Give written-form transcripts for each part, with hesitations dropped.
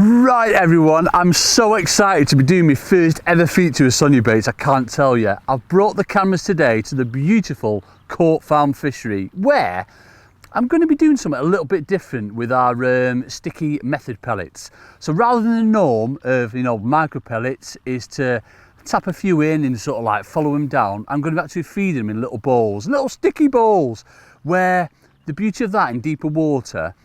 Right everyone, I'm so excited to be doing my first ever feature with Sonubaits, I can't tell you. I've brought the cameras today to the beautiful Court Farm Fishery, where I'm going to be doing something a little bit different with our sticky method pellets. So rather than the norm of, micro pellets is to tap a few in and sort of like follow them down, I'm going to actually feed them in little bowls, little sticky bowls, where the beauty of that in deeper water,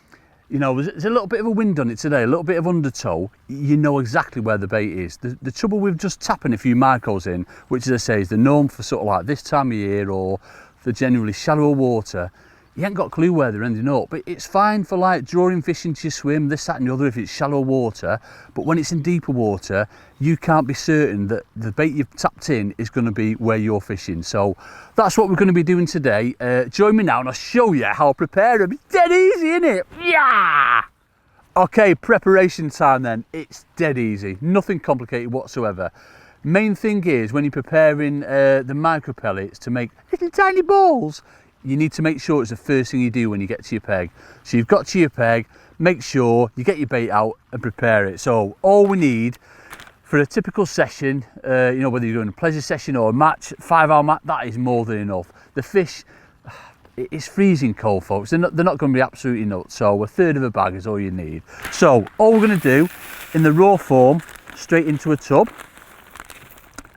there's a little bit of a wind on it today, a little bit of undertow, you know exactly where the bait is. The trouble with just tapping a few micros in, which as I say is the norm for sort of like this time of year or the generally shallower water, you ain't got a clue where they're ending up. But it's fine for like drawing fish into your swim, this, that and the other if it's shallow water. But when it's in deeper water, you can't be certain that the bait you've tapped in is going to be where you're fishing. So that's what we're going to be doing today. Join me now and I'll show you how I prepare them. It's dead easy, isn't it? Yeah! Okay, preparation time then. It's dead easy. Nothing complicated whatsoever. Main thing is when you're preparing the micro pellets to make little tiny balls, you need to make sure it's the first thing you do when you get to your peg. So you've got to your peg, make sure you get your bait out and prepare it. So all we need for a typical session, whether you're doing a pleasure session or a match, 5-hour match, that is more than enough. The fish, it's freezing cold, folks. They're not going to be absolutely nuts. So a third of a bag is all you need. So all we're going to do in the raw form, straight into a tub,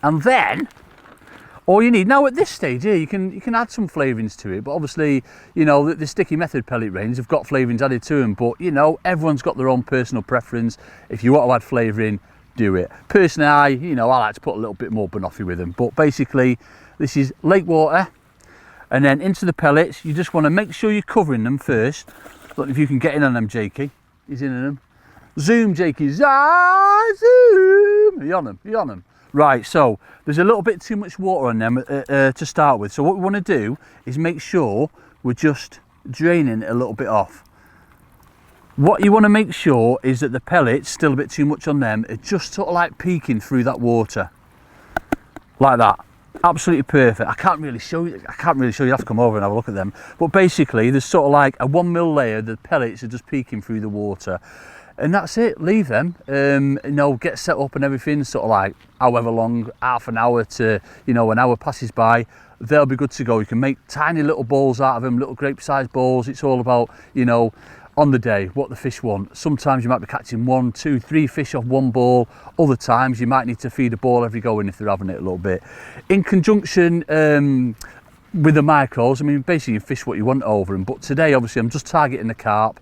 and then all you need now at this stage here, you can add some flavourings to it, but obviously, the sticky method pellet range have got flavourings added to them, but everyone's got their own personal preference. If you want to add flavouring, do it. Personally, I like to put a little bit more banoffee with them, but basically, this is lake water, and then into the pellets, you just want to make sure you're covering them first. Look if you can get in on them, Jakey. He's in on them. Zoom, Jakey, zoom! Are you on them? Are you on them? Right, so there's a little bit too much water on them to start with. So what we want to do is make sure we're just draining it a little bit off. What you want to make sure is that the pellets, still a bit too much on them, are just sort of like peeking through that water. Like that. Absolutely perfect. I can't really show you, you have to come over and have a look at them. But basically there's sort of like a 1 mil layer, the pellets are just peeking through the water. And that's it, leave them, get set up and everything, sort of like however long, half an hour to, an hour passes by, they'll be good to go. You can make tiny little balls out of them, little grape-sized balls. It's all about, on the day, what the fish want. Sometimes you might be catching 1, 2, 3 fish off one ball. Other times you might need to feed a ball every go in if they're having it a little bit. In conjunction with the micros, basically you fish what you want over them. But today, obviously, I'm just targeting the carp.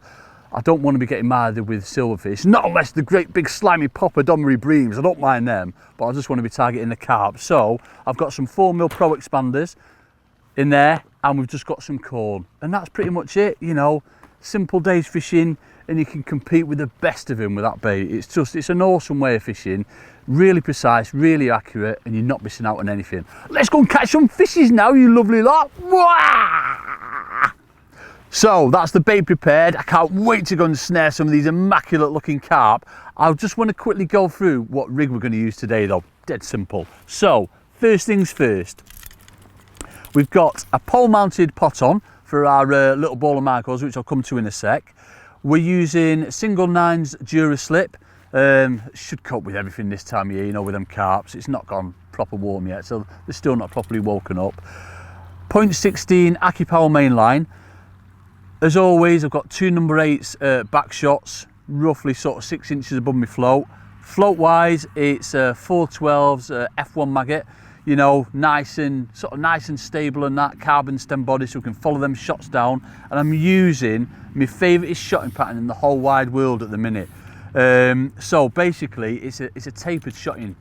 I don't want to be getting mired with silverfish, not unless the great big slimy poppadomery breams, I don't mind them, but I just want to be targeting the carp. So I've got some 4 mil pro expanders in there and we've just got some corn. And that's pretty much it, simple days fishing and you can compete with the best of them with that bait. It's an awesome way of fishing, really precise, really accurate, and you're not missing out on anything. Let's go and catch some fishes now, you lovely lot. Wah! So that's the bait prepared. I can't wait to go and snare some of these immaculate looking carp. I just want to quickly go through what rig we're going to use today though. Dead simple. So first things first, we've got a pole mounted pot on for our little ball of micros, which I'll come to in a sec. We're using single 9s Duraslip. Should cope with everything this time of year, with them carps. It's not gone proper warm yet, so they're still not properly woken up. 0.16 AccuPower mainline. As always, I've got 2 number 8s back shots, roughly sort of 6 inches above my float. Float wise, it's 412s F1 maggot, nice and stable and that carbon stem body, so we can follow them shots down. And I'm using my favourite shotting pattern in the whole wide world at the minute. So basically, it's a tapered shotting.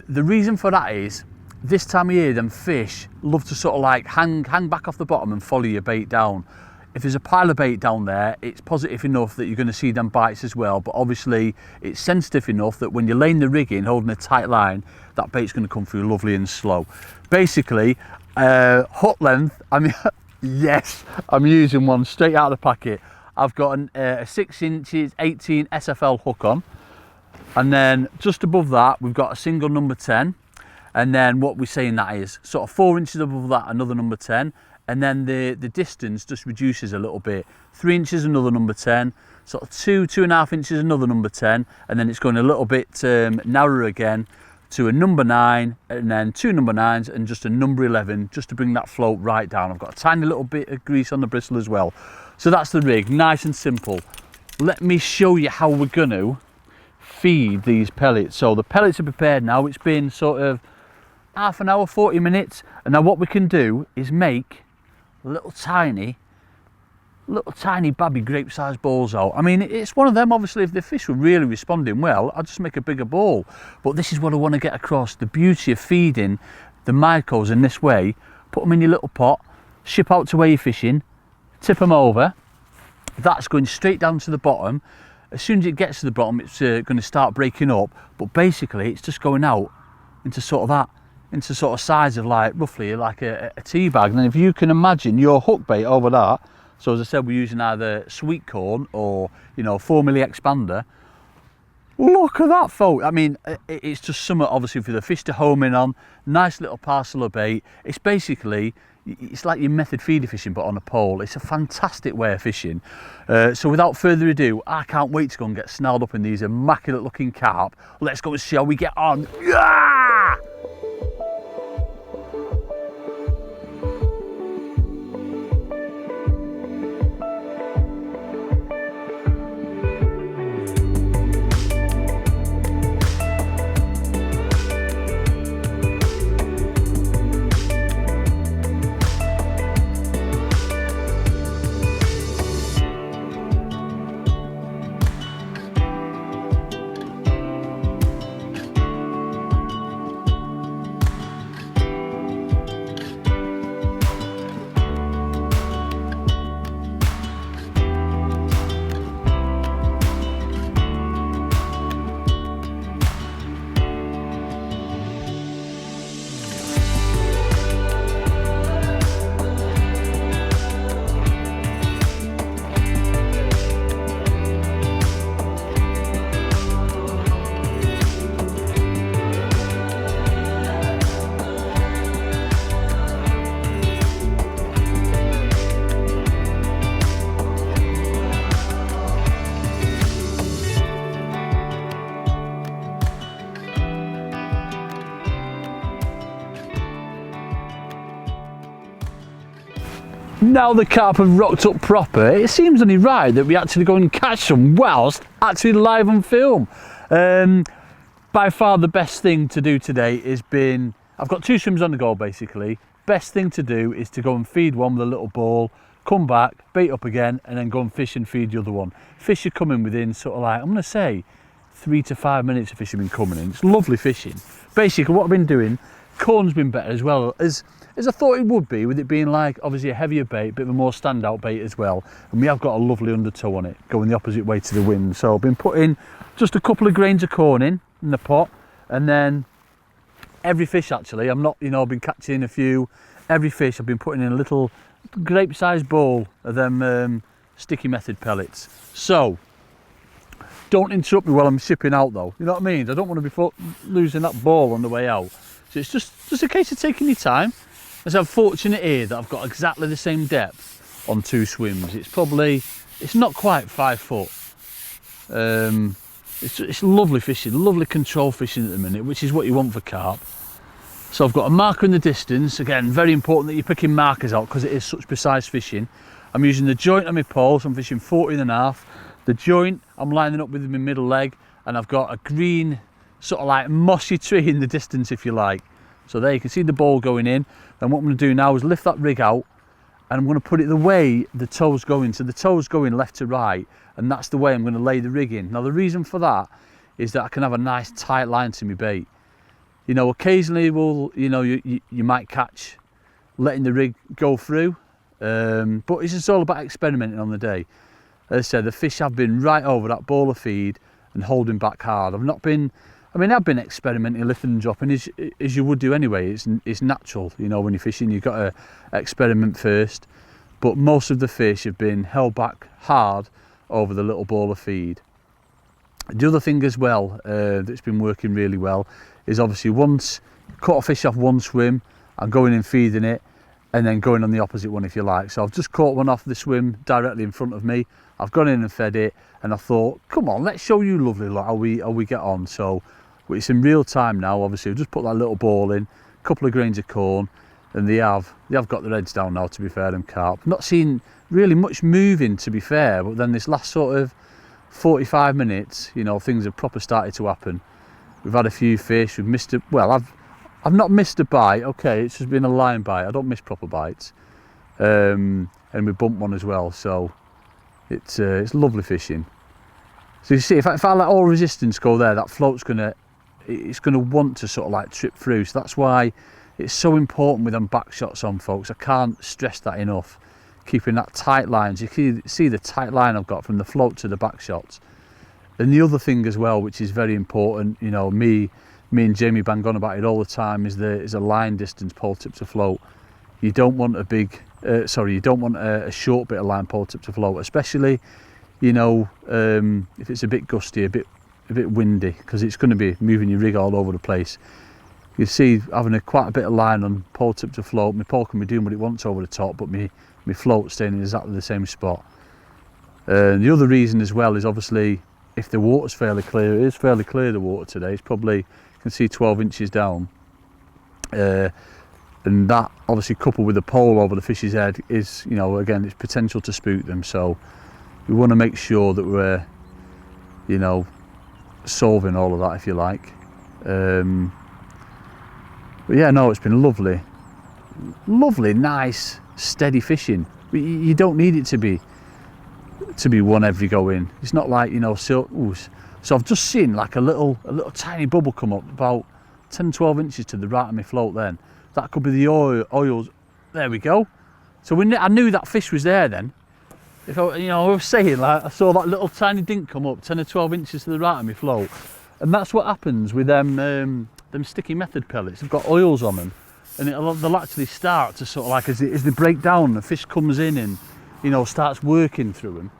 The reason for that is, this time of year, them fish love to sort of like hang back off the bottom and follow your bait down. If there's a pile of bait down there, it's positive enough that you're going to see them bites as well, but obviously it's sensitive enough that when you're laying the rig in, holding a tight line, that bait's going to come through lovely and slow. Basically, hook length, yes, I'm using one straight out of the packet. I've got a 6 inches 18 SFL hook on, and then just above that we've got a single number 10, and then what we're saying that is sort of 4 inches above that another number 10, and then the distance just reduces a little bit. 3 inches, another number 10, sort of 2.5 inches, another number 10, and then it's going a little bit narrower again to a number 9, and then 2 number 9s and just a number 11, just to bring that float right down. I've got a tiny little bit of grease on the bristle as well. So that's the rig, nice and simple. Let me show you how we're going to feed these pellets. So the pellets are prepared now. It's been sort of half an hour, 40 minutes, and now what we can do is make little tiny babby grape sized balls out. I mean, it's one of them, obviously, if the fish were really responding well, I'd just make a bigger ball. But this is what I want to get across, the beauty of feeding the micos in this way. Put them in your little pot, ship out to where you're fishing, tip them over. That's going straight down to the bottom. As soon as it gets to the bottom, it's going to start breaking up, but basically it's just going out into sort of size of like roughly like a tea bag. And then if you can imagine your hook bait over that, so as I said, we're using either sweet corn or 4mm expander. Look at that, folks. I mean, it's just something obviously for the fish to home in on. Nice little parcel of bait. It's basically, it's like your method feeder fishing but on a pole. It's a fantastic way of fishing. So without further ado, I can't wait to go and get snarled up in these immaculate looking carp. Let's go and see how we get on. Yeah! Now the carp have rocked up proper, it seems only right that we actually go and catch some whilst actually live on film. By far the best thing to do today has been, I've got 2 swims on the go basically. Best thing to do is to go and feed one with a little ball, come back, bait up again, and then go and fish and feed the other one. Fish are coming within sort of like, I'm going to say 3 to 5 minutes of fish have been coming in. It's lovely fishing. Basically what I've been doing, corn's been better as well as I thought it would be, with it being like obviously a heavier bait, bit of a more standout bait as well. And we have got a lovely undertow on it, going the opposite way to the wind. So I've been putting just a couple of grains of corn in the pot, and then every fish actually, I'm not, I've been catching a few, every fish I've been putting in a little grape-sized bowl of them sticky method pellets. So don't interrupt me while I'm shipping out though, you know what I mean? I don't want to be losing that ball on the way out. So it's just a case of taking your time. As I'm fortunate here that I've got exactly the same depth on 2 swims. It's not quite 5 foot. It's lovely fishing, lovely control fishing at the minute, which is what you want for carp. So I've got a marker in the distance. Again, very important that you're picking markers out because it is such precise fishing. I'm using the joint on my pole, so I'm fishing 14.5. The joint I'm lining up with my middle leg, and I've got a green sort of like mossy tree in the distance, if you like. So there you can see the ball going in. And what I'm going to do now is lift that rig out, and I'm going to put it the way the toe's going. So the toe's going left to right, and that's the way I'm going to lay the rig in. Now the reason for that is that I can have a nice tight line to my bait. Occasionally you might catch letting the rig go through, but it's just all about experimenting on the day. As I said, the fish have been right over that ball of feed and holding back hard. I've been experimenting, lifting and dropping as you would do anyway. It's natural, when you're fishing, you've got to experiment first. But most of the fish have been held back hard over the little ball of feed. The other thing as well that's been working really well is obviously once caught a fish off one swim, I'm going and feeding it, and then going on the opposite one if you like. So I've just caught one off the swim directly in front of me. I've gone in and fed it, and I thought, come on, let's show you lovely lot how we get on. So it's in real time now. Obviously we've just put that little ball in, a couple of grains of corn, and they have got their heads down now, to be fair, them carp. Not seen really much moving, to be fair, but then this last sort of 45 minutes, you know, things have proper started to happen. We've had a few fish, we've missed I've not missed a bite. Okay, it's just been a line bite. I don't miss proper bites. And we bumped one as well, so it's lovely fishing. So you see, if I let all resistance go there, that float's gonna want to sort of like trip through. So that's why it's so important with them back shots on, folks. I can't stress that enough. Keeping that tight line. So you can see the tight line I've got from the float to the back shots. And the other thing as well, which is very important, you know, me and Jamie bang on about it all the time, is a line distance pole tip to float. You don't want you don't want a short bit of line pole tip to float, especially, you know, if it's a bit gusty, a bit windy, because it's going to be moving your rig all over the place. You see, having quite a bit of line on pole tip to float, my pole can be doing what it wants over the top, but my float staying in exactly the same spot. The other reason as well is obviously if the water's fairly clear. It is fairly clear, the water today. It's probably, you can see 12 inches down. And that obviously coupled with the pole over the fish's head is, you know, again, it's potential to spook them. So we want to make sure that we're, you know, solving all of that, if you like. But yeah, no, it's been lovely, nice, steady fishing. You don't need it to be one every go in. It's not like, you know, so I've just seen like a little tiny bubble come up about 10-12 inches to the right of my float. Then that could be the oils. There we go. So I knew that fish was there then. If I was saying, like, I saw that little tiny dink come up 10 or 12 inches to the right of my float, and that's what happens with them sticky method pellets. They've got oils on them, and they'll actually start to sort of like, as they break down, the fish comes in and, you know, starts working through them.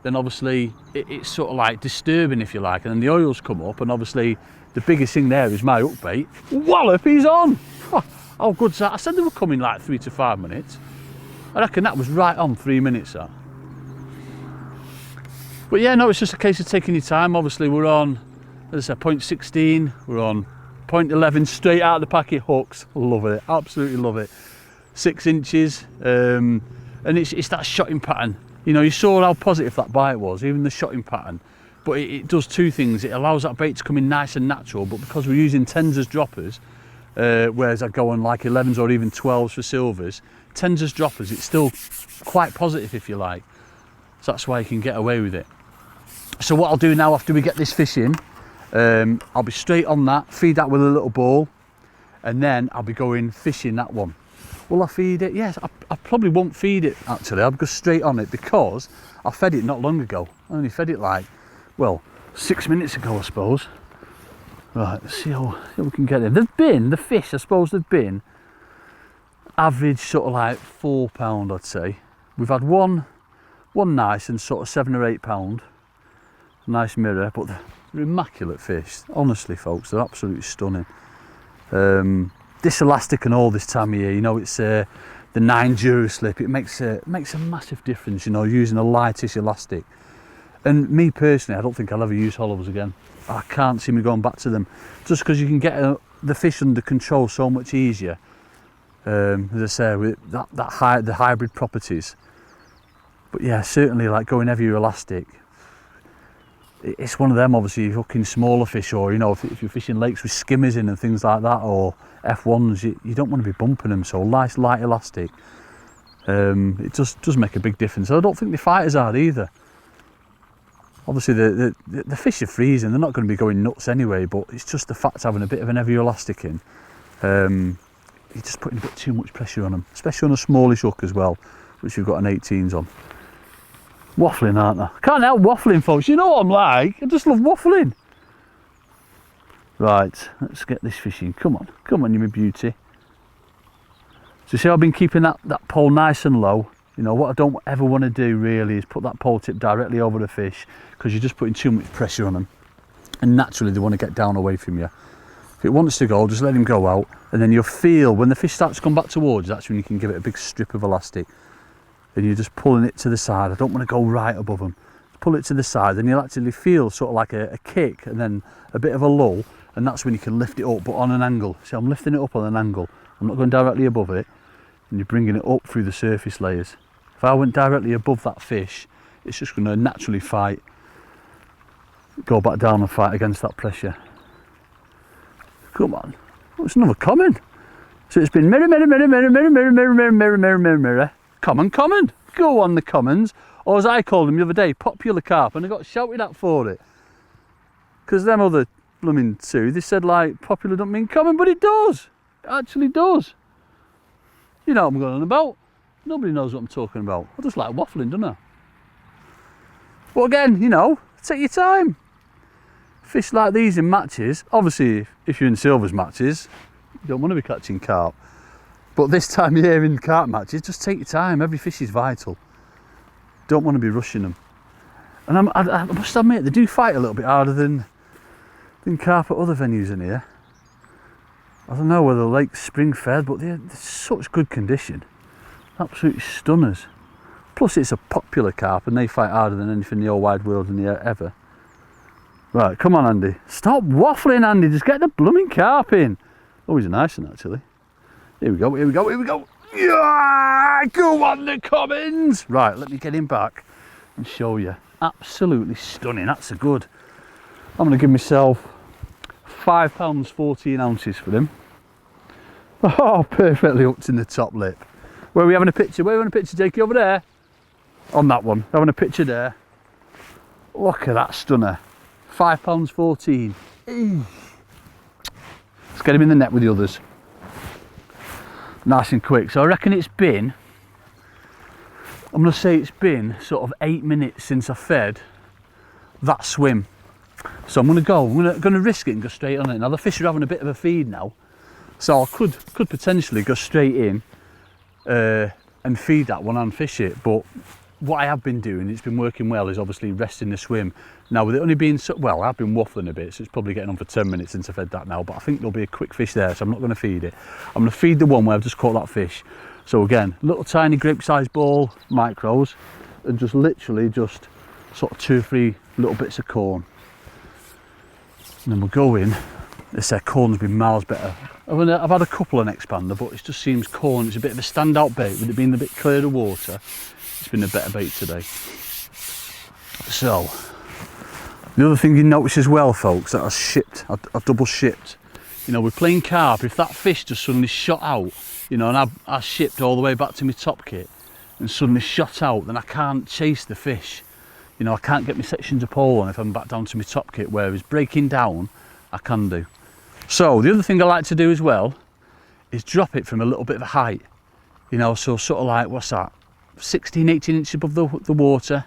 Then obviously it's sort of like disturbing, if you like, and then the oils come up, and obviously the biggest thing there is my hook bait. Wallop, he's on! Oh, how good's that? I said they were coming like 3 to 5 minutes. I reckon that was right on 3 minutes, that. But yeah, no, it's just a case of taking your time. Obviously we're on, as I said, 0.16, we're on 0.11 straight out of the packet hooks. Love it, absolutely love it. 6 inches, and it's that shotting pattern. You know, you saw how positive that bite was, even the shotting pattern. But it does two things. It allows that bait to come in nice and natural, but because we're using 10s as droppers, whereas I go on like 11s or even 12s for silvers, 10s as droppers, it's still quite positive, if you like. So that's why you can get away with it. So what I'll do now, after we get this fish in, I'll be straight on that, feed that with a little ball, and then I'll be going fishing that one. Will I feed it? Yes, I probably won't feed it actually. I'll go straight on it because I fed it not long ago. I only fed it like, well, 6 minutes ago, I suppose. Right, let's see how we can get in. The fish, I suppose they've been average sort of like £4, I'd say. We've had one nice and sort of £7 or £8. Nice mirror, but they're immaculate fish. Honestly, folks, they're absolutely stunning. This elastic and all this time of year, you know, it's the 9 Duraslip. It makes a massive difference, you know, using a lightish elastic. And me personally, I don't think I'll ever use hollows again. I can't see me going back to them, just because you can get the fish under control so much easier. As I say, with the hybrid properties. But yeah, certainly like going heavier elastic. It's one of them, obviously, you're hooking smaller fish, or, you know, if you're fishing lakes with skimmers in and things like that, or F1s, you don't want to be bumping them. So nice light elastic, it just does make a big difference. I don't think the fight as hard either. Obviously the fish are freezing, they're not going to be going nuts anyway, but it's just the fact of having a bit of an heavier elastic in. You're just putting a bit too much pressure on them, especially on a smallish hook as well, which we've got an 18s on. Waffling, aren't I? Can't help waffling, folks. You know what I'm like. I just love waffling. Right, let's get this fish in. Come on, you my beauty. So see, I've been keeping that pole nice and low. You know, what I don't ever want to do really is put that pole tip directly over the fish, because you're just putting too much pressure on them. And naturally they want to get down away from you. If it wants to go, just let him go out, and then you'll feel when the fish starts to come back towards you, that's when you can give it a big strip of elastic. And you're just pulling it to the side. I don't want to go right above them. Pull it to the side, and you'll actually feel sort of like a kick and then a bit of a lull, and that's when you can lift it up, but on an angle. See, I'm lifting it up on an angle. I'm not going directly above it, and you're bringing it up through the surface layers. If I went directly above that fish, it's just going to naturally go back down and fight against that pressure. Come on. Oh, it's another common. So it's been mirror, mirror, mirror, mirror, mirror, mirror, mirror, mirror, mirror, mirror, mirror, mirror. Common, common. Go on the commons. Or as I called them the other day, popular carp, and I got shouted at for it. Because them other blooming two, they said like popular don't mean common, but it does. It actually does. You know what I'm going on about. Nobody knows what I'm talking about. I just like waffling, don't I? But again, you know, take your time. Fish like these in matches, obviously if you're in silvers matches, you don't want to be catching carp. But this time of year in carp matches, just take your time. Every fish is vital. Don't want to be rushing them. And I must admit, they do fight a little bit harder than carp at other venues in here. I don't know whether the lake's spring fed, but they're such good condition. Absolutely stunners. Plus it's a popular carp and they fight harder than anything in the whole wide world in the air ever. Right, come on Andy. Stop waffling Andy, just get the blooming carp in. Oh, he's a nice one actually. Here we go, here we go, here we go. Yeah, go on the commons. Right, let me get him back and show you. Absolutely stunning, that's a good. I'm going to give myself £5 14 ounces for him. Oh, perfectly hooked in the top lip. Where are we having a picture? Where are we having a picture, Jakey? Over there? On that one, having a picture there. Look at that stunner. £5 14. Let's get him in the net with the others. Nice and quick. So I reckon it's been, I'm going to say it's been sort of 8 minutes since I fed that swim. So I'm going to go, I'm going to risk it and go straight on it. Now the fish are having a bit of a feed now, so I could potentially go straight in and feed that one and fish it. But what I have been doing, it's been working well, is obviously resting the swim. Now with it only being, well, I've been waffling a bit, so it's probably getting on for 10 minutes since I fed that now, but I think there'll be a quick fish there, so I'm not going to feed it. I'm going to feed the one where I've just caught that fish. So again, little tiny grape-sized ball, micros, and just literally just sort of 2 or 3 little bits of corn. And then we'll go in. They say corn's been miles better. I've had a couple on expander, but it just seems corn, it's a bit of a standout bait. With it being a bit clearer water, it's been a better bait today. So, the other thing you notice as well, folks, that I've double shipped. You know, we're playing carp. If that fish just suddenly shot out, you know, and I shipped all the way back to my top kit and suddenly shot out, then I can't chase the fish. You know, I can't get my sections of pole on if I'm back down to my top kit, whereas breaking down, I can do. So the other thing I like to do as well is drop it from a little bit of a height. You know, so sort of like, what's that, 16, 18 inches above the water.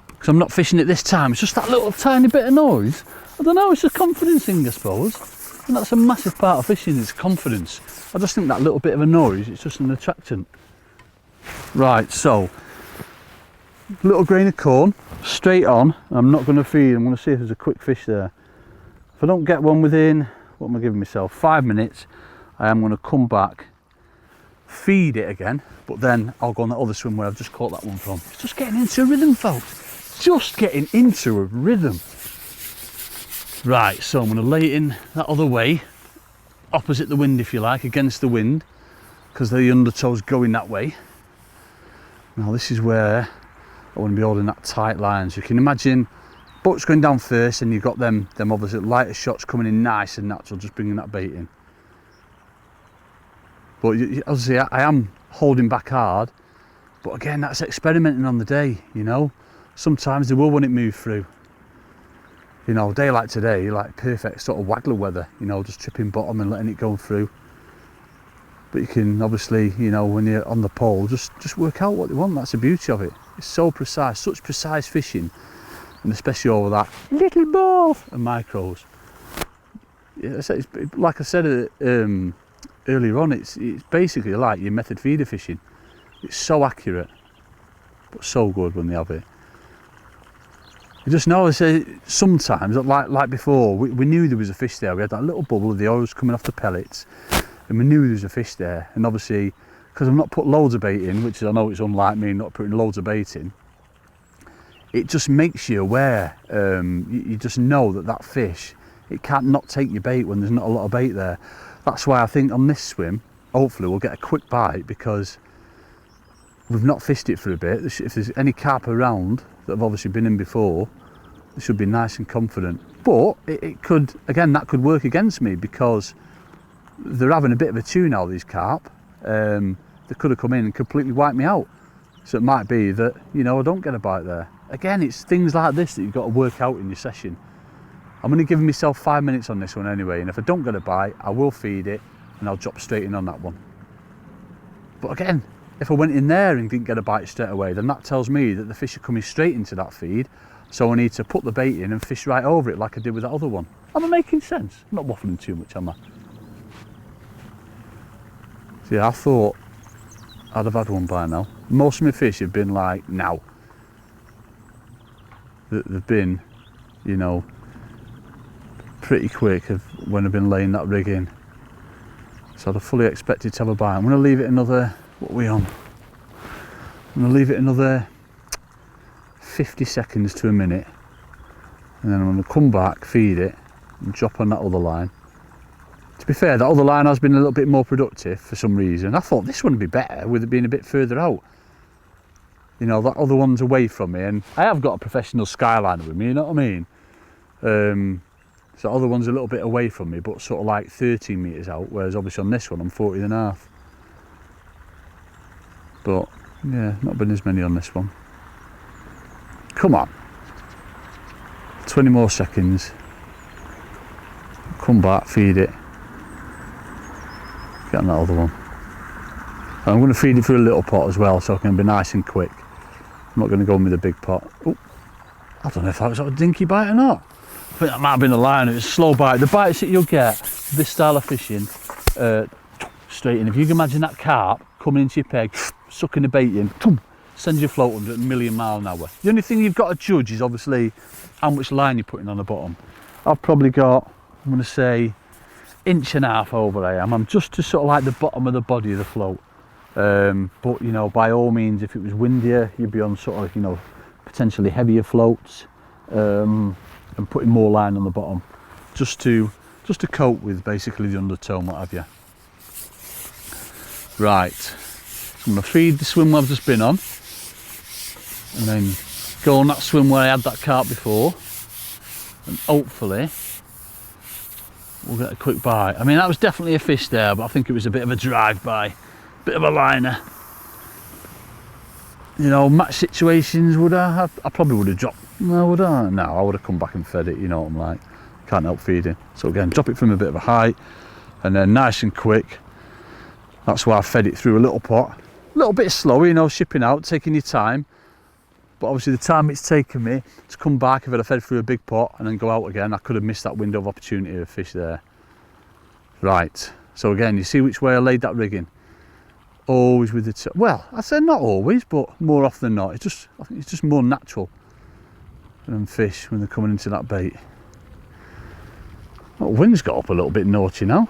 Because I'm not fishing it this time, it's just that little tiny bit of noise. I don't know, it's a confidence thing, I suppose. And that's a massive part of fishing, is confidence. I just think that little bit of a noise, it's just an attractant. Right, so, little grain of corn, straight on. I'm not going to feed, I'm going to see if there's a quick fish there. If I don't get one within, what am I giving myself, 5 minutes, I am going to come back, feed it again, but then I'll go on that other swim where I've just caught that one from. It's just getting into a rhythm, folks. Just getting into a rhythm. Right, so I'm going to lay it in that other way, opposite the wind if you like, against the wind, because the undertow's going that way. Now this is where I want to be holding that tight line. So you can imagine boat's going down first, and you've got them obviously lighter shots coming in nice and natural, just bringing that bait in. But obviously I am holding back hard, but again, that's experimenting on the day, you know. Sometimes they will want it move through. You know, a day like today, like perfect sort of waggler weather, you know, just tripping bottom and letting it go through. But you can obviously, you know, when you're on the pole, just work out what you want. That's the beauty of it. It's so precise, such precise fishing, and especially over that little ball of micros. Yeah, it's like I said earlier on, it's basically like your method feeder fishing. It's so accurate, but so good when they have it. You just know, sometimes, like before, we knew there was a fish there. We had that little bubble of the oils coming off the pellets, and we knew there was a fish there. And obviously, because I've not put loads of bait in, which I know it's unlike me not putting loads of bait in, it just makes you aware. You just know that fish, it can't not take your bait when there's not a lot of bait there. That's why I think on this swim, hopefully we'll get a quick bite, because we've not fished it for a bit. If there's any carp around that have obviously been in before, they should be nice and confident. But it could, again, that could work against me, because they're having a bit of a chew now, these carp. They could have come in and completely wiped me out. So it might be that, you know, I don't get a bite there. Again, it's things like this that you've got to work out in your session. I'm going to give myself 5 minutes on this one anyway, and if I don't get a bite, I will feed it and I'll drop straight in on that one. But again, if I went in there and didn't get a bite straight away, then that tells me that the fish are coming straight into that feed, so I need to put the bait in and fish right over it like I did with that other one. Am I making sense? I'm not waffling too much, am I? So yeah, I thought I'd have had one by now. Most of my fish have been like now. They've been, you know, pretty quick of when I've been laying that rig in. So I'd have fully expected to have a bite. I'm going to leave it another, what are we on? I'm going to leave it another 50 seconds to a minute, and then I'm going to come back, feed it, and drop on that other line. To be fair, that other line has been a little bit more productive for some reason. I thought this one would be better with it being a bit further out. You know, that other one's away from me, and I have got a professional skyliner with me, you know what I mean? So the other one's a little bit away from me, but sort of like 13 metres out, whereas obviously on this one I'm 40.5. But yeah, not been as many on this one. Come on. 20 more seconds. Come back, feed it. Get on that other one. And I'm going to feed it through a little pot as well, so I can be nice and quick. I'm not going to go in with a big pot. Oh, I don't know if that was a dinky bite or not. I think that might have been a line. It was a slow bite. The bites that you'll get this style of fishing, straight in. If you can imagine that carp coming into your peg, sucking the bait in, sends your float under at a million mile an hour. The only thing you've got to judge is obviously how much line you're putting on the bottom. I've probably got, I'm going to say, 1.5 inches over I am. I'm just to sort of like the bottom of the body of the float. But you know, by all means, if it was windier, you'd be on sort of, you know, potentially heavier floats, and putting more line on the bottom, just to cope with basically the undertone, what have you. Right, so I'm going to feed the swim where I've just been on, and then go on that swim where I had that carp before, and hopefully we'll get a quick bite. I mean, that was definitely a fish there, but I think it was a bit of a drive-by, bit of a liner. You know, match situations, would I have? I probably would have dropped. No, would I? No, I would have come back and fed it, you know what I'm like. Can't help feeding. So again, drop it from a bit of a height, and then nice and quick. That's why I fed it through a little pot. A little bit slow, you know, shipping out, taking your time. But obviously the time it's taken me to come back, if I'd have fed through a big pot and then go out again, I could have missed that window of opportunity of fish there. Right, so again, you see which way I laid that rig in. Always with the well, I say not always, but more often than not. I think it's just more natural than fish when they're coming into that bait. That wind's got up a little bit naughty now.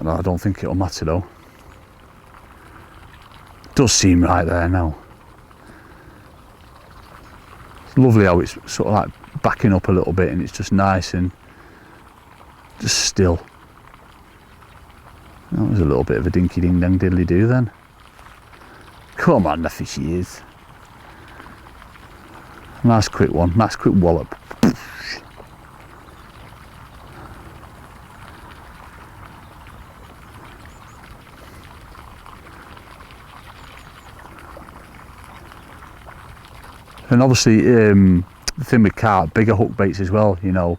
I don't think it'll matter though. Does seem right there now. It's lovely how it's sort of like backing up a little bit, and it's just nice and just still. That was a little bit of a dinky ding dang diddly do then. Come on, the fishy is. Nice quick one, nice quick wallop. And obviously the thing with carp, bigger hook baits as well, you know,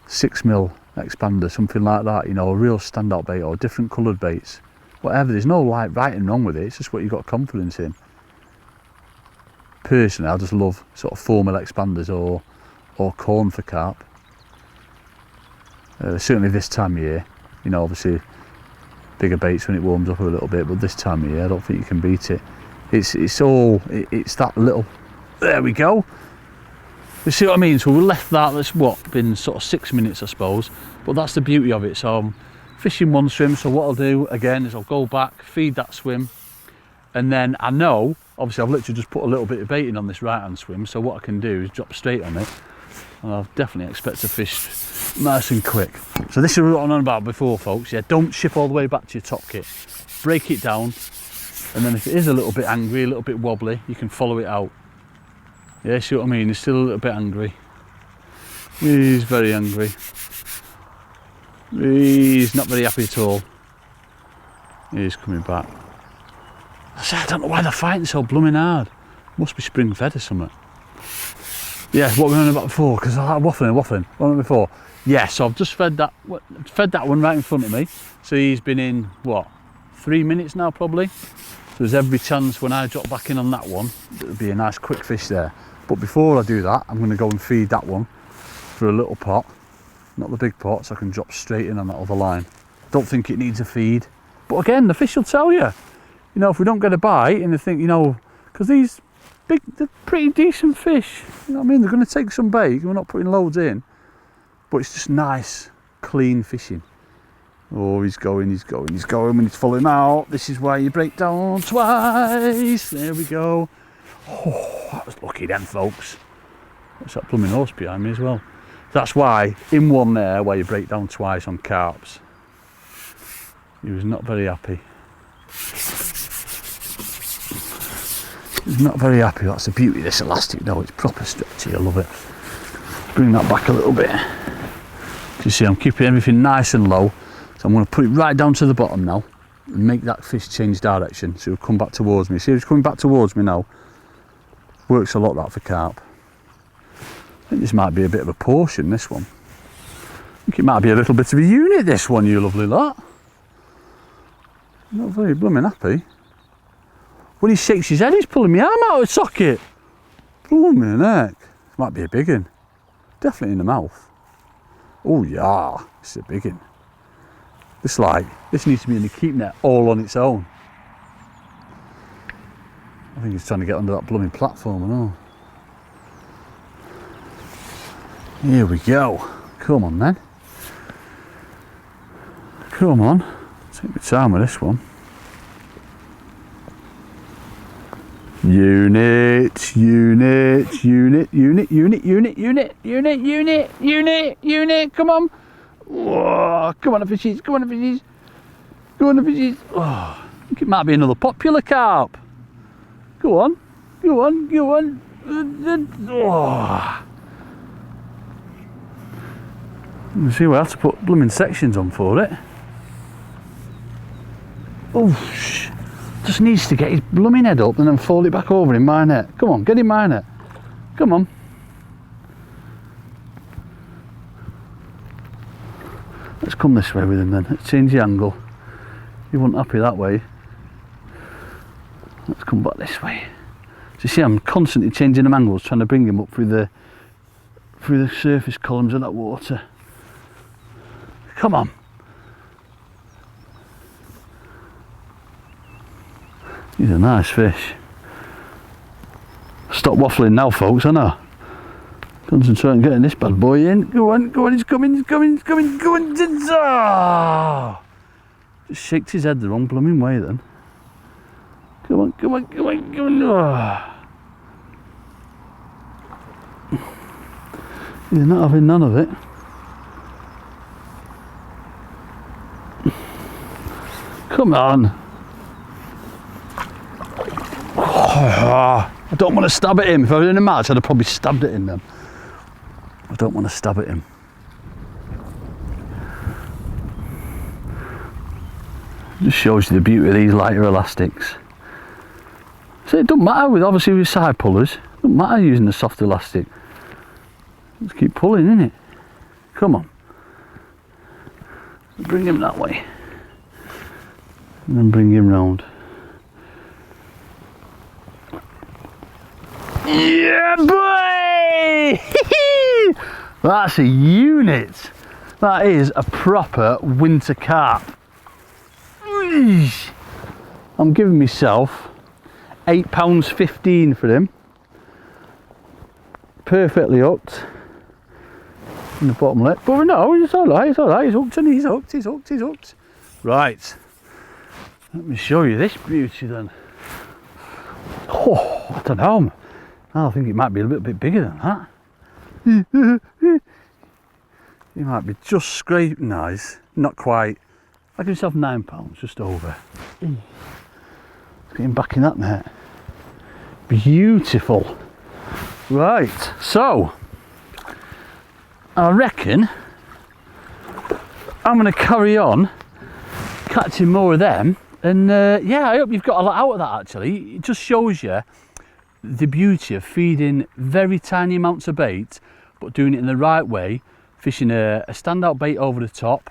6mm expander, something like that, you know, a real standout bait, or different coloured baits, whatever. There's no like right and wrong with it, it's just what you've got confidence in. Personally, I just love sort of 4mm expanders or corn for carp. Certainly this time of year, you know, obviously bigger baits when it warms up a little bit, but this time of year I don't think you can beat it. It's that little There we go. You see what I mean? So we left that, that's what, been sort of 6 minutes I suppose, but that's the beauty of it. So I'm fishing one swim, so what I'll do again is I'll go back, feed that swim, and then I know, obviously I've literally just put a little bit of bait in on this right hand swim, so what I can do is drop straight on it, and I'll definitely expect to fish nice and quick. So this is what I'm on about before, folks. Yeah, don't ship all the way back to your top kit. Break it down, and then if it is a little bit angry, a little bit wobbly, you can follow it out. Yeah, see what I mean? He's still a little bit angry. He's very angry. He's not very happy at all. He's coming back. I don't know why they're fighting so blooming hard. Must be spring fed or something. Yeah, what were we on about before? Because I like waffling. What were we before? Yeah, so I've just fed that one right in front of me. So he's been in, what, 3 minutes now probably? So there's every chance when I drop back in on that one, it'll be a nice quick fish there. But before I do that, I'm going to go and feed that one for a little pot, not the big pot, so I can drop straight in on that other line. Don't think it needs a feed. But again, the fish will tell you. You know, if we don't get a bite and they think, you know, because these big, they're pretty decent fish. You know what I mean? They're going to take some bait. We're not putting loads in. But it's just nice, clean fishing. Oh, he's going. We need to follow him out. This is why you break down twice. There we go. Oh, that was lucky then, folks. That's that blooming horse behind me as well. That's why, in one there, where you break down twice on carps, he was not very happy. He's not very happy. That's the beauty of this elastic though. It's proper stretchy. I love it. Bring that back a little bit. You see, I'm keeping everything nice and low. So I'm going to put it right down to the bottom now and make that fish change direction. So he'll come back towards me. See, he's coming back towards me now. Works a lot, that, for carp. I think this might be a bit of a portion, this one. I think it might be a little bit of a unit, this one, you lovely lot. Not very blooming happy. When he shakes his head, he's pulling my arm out of the socket. Blooming heck. Might be a big one. Definitely in the mouth. Oh yeah, it's a big one. This needs to be in the keep net all on its own. I think he's trying to get under that blooming platform and all. Here we go. Come on then. Come on. Take my time with this one. Unit. Come on. Whoa, come on, the fishies. Oh, I think it might be another popular carp. Go on. Oh. You see, we have to put blooming sections on for it. Oh, just needs to get his blooming head up and then fold it back over in my net. Come on, get in my net. Come on. Let's come this way with him then. Let's change the angle. He wasn't happy that way. Let's come back this way. So you see, I'm constantly changing them angles, trying to bring him up through the surface columns of that water. Come on. He's a nice fish. Stop waffling now, folks, I know. Concentrate on getting this bad boy in. Go on, he's coming. Oh! Just shakes his head the wrong blooming way then. Come on. Oh. He's not having none of it. Come on. Oh, I don't want to stab at him. If I was in a match, I'd have probably stabbed at him then. I don't want to stab at him. Just shows you the beauty of these lighter elastics. So it doesn't matter obviously with side pullers. It doesn't matter using the soft elastic. Just keep pulling, innit? Come on. Bring him that way. And then bring him round. Yeah, boy! That's a unit. That is a proper winter carp. I'm giving myself £8.15 for him. perfectly hooked in the bottom lip, but no, it's all right, it's all right. He's hooked, and he's hooked, he's hooked, he's hooked. Right, let me show you this beauty then. Oh, I don't know. I think it might be a little bit bigger than that. He might be just scraping nice, not quite. I give myself £9, just over. Let's get him back in that net. Beautiful. Right, so I reckon I'm going to carry on catching more of them, and yeah, I hope you've got a lot out of that. Actually, it just shows you the beauty of feeding very tiny amounts of bait, but doing it in the right way, fishing a standout bait over the top,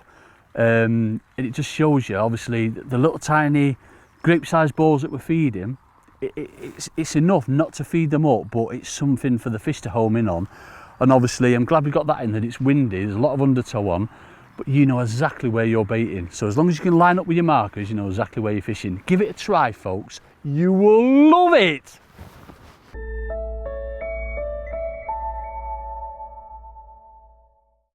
and it just shows you obviously the little tiny grape-sized balls that we're feeding. It's enough not to feed them up, but it's something for the fish to home in on. And obviously I'm glad we got that in, that it's windy, there's a lot of undertow on, but you know exactly where you're baiting. So as long as you can line up with your markers, you know exactly where you're fishing. Give it a try, folks. You will love it.